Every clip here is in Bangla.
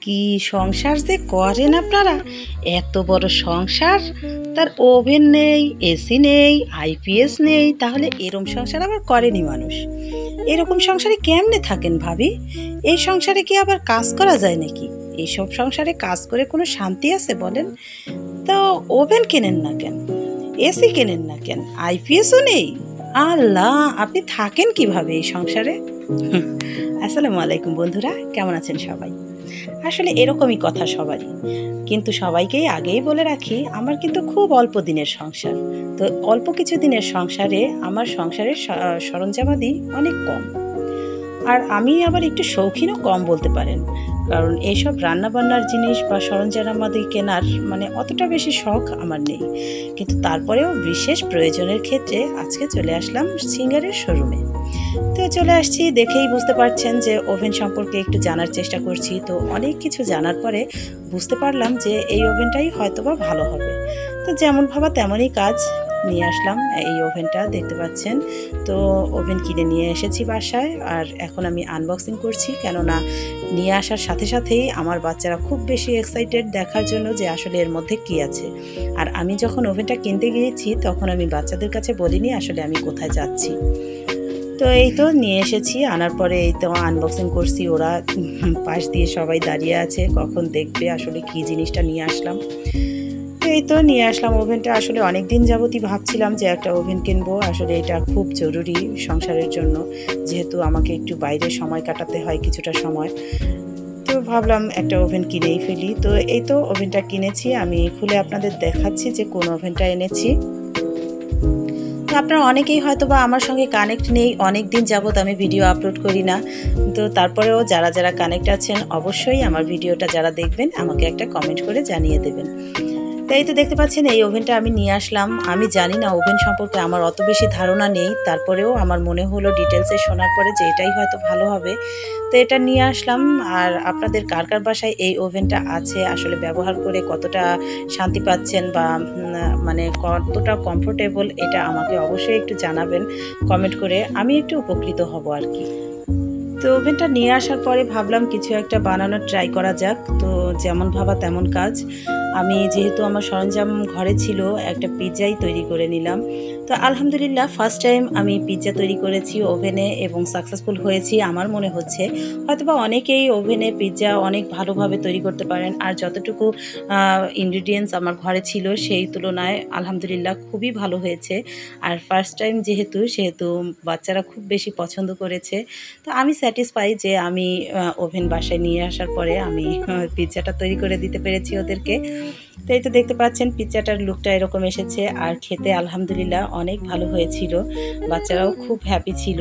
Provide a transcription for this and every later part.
কি সংসার যে করেন আপনারা! এত বড় সংসার, তার ওভেন নেই, এসি নেই, আইপিএস নেই, তাহলে এরকম সংসার আবার করেনি মানুষ? এরকম সংসারে কেমনে থাকেন ভাবি? এই সংসারে কি আবার কাজ করা যায় নাকি? এইসব সংসারে কাজ করে কোনো শান্তি আছে বলেন? তো ওভেন কেনেন না কেন? এসি কেনেন না কেন? আইপিএসও নেই? আল্লাহ, আপনি থাকেন কিভাবে এই সংসারে? আসসালামু আলাইকুম বন্ধুরা, কেমন আছেন সবাই? আসলে এরকমই কথা সবারই, কিন্তু সবাইকেই আগেই বলে রাখি, আমার কিন্তু খুব অল্প দিনের সংসার। তো অল্প কিছু দিনের সংসারে আমার সংসারের সরঞ্জামাদি অনেক কম। আর আমি আবার একটু শৌখিনও কম বলতে পারেন, কারণ এইসব রান্নাবান্নার জিনিস বা সরঞ্জামাদি কেনার অতটা বেশি শখ আমার নেই। কিন্তু তারপরেও বিশেষ প্রয়োজনের ক্ষেত্রে আজকে চলে আসলাম সিঙ্গারের শোরুমে। তো চলে আসছি, দেখেই বুঝতে পারছেন যে ওভেন সম্পর্কে একটু জানার চেষ্টা করছি। তো অনেক কিছু জানার পরে বুঝতে পারলাম যে এই ওভেনটাই হয়তোবা ভালো হবে। তো যেমন ভাবা তেমনই কাজ, নিয়ে আসলাম এই ওভেনটা, দেখতে পাচ্ছেন। তো ওভেন কিনে নিয়ে এসেছি বাসায়, আর এখন আমি আনবক্সিং করছি, কেননা নিয়ে আসার সাথে সাথেই আমার বাচ্চারা খুব বেশি এক্সাইটেড দেখার জন্য যে আসলে এর মধ্যে কী আছে। আর আমি যখন ওভেনটা কিনতে গিয়েছি তখন আমি বাচ্চাদের কাছে বলিনি আসলে আমি কোথায় যাচ্ছি। তো এই তো নিয়ে এসেছি, আনার পরে এই তো আনবক্সিং করছি। ওরা পাশ দিয়ে সবাই দাঁড়িয়ে আছে, কখন দেখবে আসলে কি জিনিসটা নিয়ে আসলাম। তো এই তো নিয়ে আসলাম ওভেনটা। আসলে অনেক দিন যাবতই ভাবছিলাম যে একটা ওভেন কিনবো, আসলে এটা খুব জরুরি সংসারের জন্য, যেহেতু আমাকে একটু বাইরে সময় কাটাতে হয় কিছুটা সময়। তো ভাবলাম একটা ওভেন কিনেই ফেলি। তো এই তো ওভেনটা কিনেছি, আমি খুলে আপনাদের দেখাচ্ছি যে কোন ওভেনটা এনেছি। আপনারা অনেকেই হয়তো বা আমার সঙ্গে কানেক্ট নেই, অনেক দিন যাবত আমি ভিডিও আপলোড করি না। তো তারপরেও যারা যারা কানেক্ট আছেন অবশ্যই আমার ভিডিওটা যারা দেখবেন আমাকে একটা কমেন্ট করে জানিয়ে দেবেন। তাই তো দেখতে পাচ্ছেন এই ওভেনটা আমি নিয়ে আসলাম। আমি জানি না ওভেন সম্পর্কে আমার অত বেশি ধারণা নেই, তারপরেও আমার মনে হলো ডিটেলসে শোনার পরে যে এটাই হয়তো ভালো হবে। তো এটা নিয়ে আসলাম। আর আপনাদের কার কার বাসায় এই ওভেনটা আছে, আসলে ব্যবহার করে কতটা শান্তি পাচ্ছেন বা কতটা কমফোর্টেবল, এটা আমাকে অবশ্যই একটু জানাবেন কমেন্ট করে, আমি একটু উপকৃত হব আর কি। তো ওভেনটা নিয়ে আসার পরে ভাবলাম কিছু একটা বানানোর ট্রাই করা যাক। তো যেমন ভাবা তেমন কাজ। আমি যেহেতু আমার সরঞ্জাম ঘরে ছিল, একটা পিৎজাই তৈরি করে নিলাম। তো আলহামদুলিল্লাহ ফার্স্ট টাইম আমি পিৎজা তৈরি করেছি ওভেনে এবং সাকসেসফুল হয়েছি আমার মনে হচ্ছে। হয়তোবা অনেকেই ওভেনে পিৎজা অনেক ভালোভাবে তৈরি করতে পারেন, আর যতটুকু ইনগ্রিডিয়েন্টস আমার ঘরে ছিল সেই তুলনায় আলহামদুলিল্লাহ খুবই ভালো হয়েছে। আর ফার্স্ট টাইম সেহেতু বাচ্চারা খুব বেশি পছন্দ করেছে। তো আমি স্যাটিসফাই যে আমি ওভেন বাসায় নিয়ে আসার পরে আমি পিৎজাটা তৈরি করে দিতে পেরেছি ওদেরকে। তো এই তো দেখতে পাচ্ছেন পিৎজাটার লুকটা এরকম এসেছে, আর খেতে আলহামদুলিল্লাহ অনেক ভালো হয়েছিল, বাচ্চারাও খুব হ্যাপি ছিল।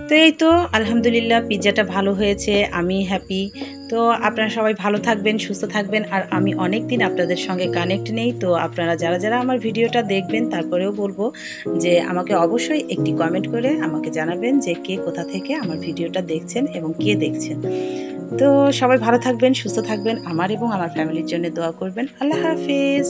তো এই তো আলহামদুলিল্লাহ পিৎজাটা ভালো হয়েছে, আমি হ্যাপি। তো আপনারা সবাই ভালো থাকবেন, সুস্থ থাকবেন। আর আমি অনেক দিন আপনাদের সঙ্গে কানেক্ট নেই, তো আপনারা যারা যারা আমার ভিডিওটা দেখবেন তারপরেও বলবো যে আমাকে অবশ্যই একটি কমেন্ট করে আমাকে জানাবেন যে কে কোথা থেকে আমার ভিডিওটা দেখছেন এবং কে দেখছেন। তো সবাই ভালো থাকবেন, সুস্থ থাকবেন, আমার এবং আমার ফ্যামিলির জন্য দোয়া করবেন। আল্লাহ হাফিজ।